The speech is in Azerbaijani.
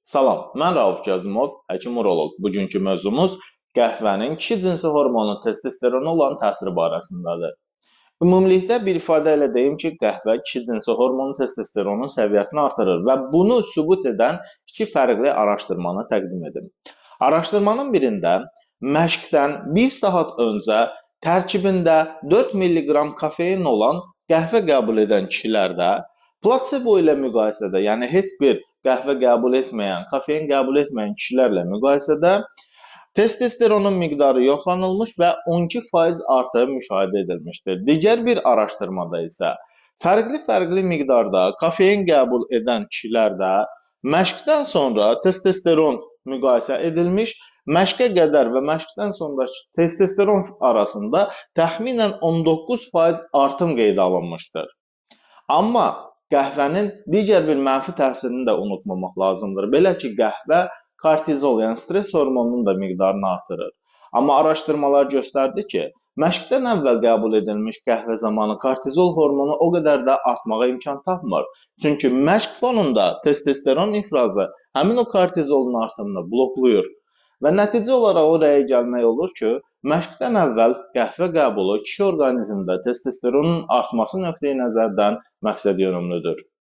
Salam, mən Rauf Gəzimov, həkim uroloq. Bugünkü mövzumuz qəhvənin kişi cinsi hormonu testosterona olan təsiri barəsindədir. Ümumilikdə bir ifadə ilə deyim ki, qəhvə kişi cinsi hormonu testosteronun səviyyəsini artırır və bunu sübut edən iki fərqli araşdırmanı təqdim edim. Araşdırmanın birində məşqdən 1 saat öncə tərkibində 4 mq kofein olan qəhvə qəbul edən kişilərdə plasebo ilə müqayisədə, yəni heç bir qəhvə qəbul etməyən, kofein qəbul etməyən kişilərlə müqayisədə testosteronun miqdarı yoxlanılmış və 12% artım müşahidə edilmişdir. Digər bir araşdırmada isə fərqli miqdarda kofein qəbul edən kişilərdə məşqdən sonra testosteron müqayisə edilmiş, məşqə qədər və məşqdən sonra testosteron arasında təxminən 19% artım qeydə alınmışdır. Amma qəhvənin digər bir mənfi təsirini də unutmamaq lazımdır. Belə ki, qəhvə kortizol, yəni stres hormonunun da miqdarını artırır. Amma araşdırmalar göstərdi ki, məşqdən əvvəl qəbul edilmiş qəhvə zamanı kortizol hormonu o qədər də artmağa imkan tapmır. Çünki məşq fonunda testosteron ifrazı həmin o kortizolun artımını bloklayır. Və nəticə olaraq o rəyə gəlmək olur ki, məşqdən əvvəl qəhvə qəbulu kişi orqanizmində testosteronun artması nöqteyi nəzərdən məqsədyönümlüdür.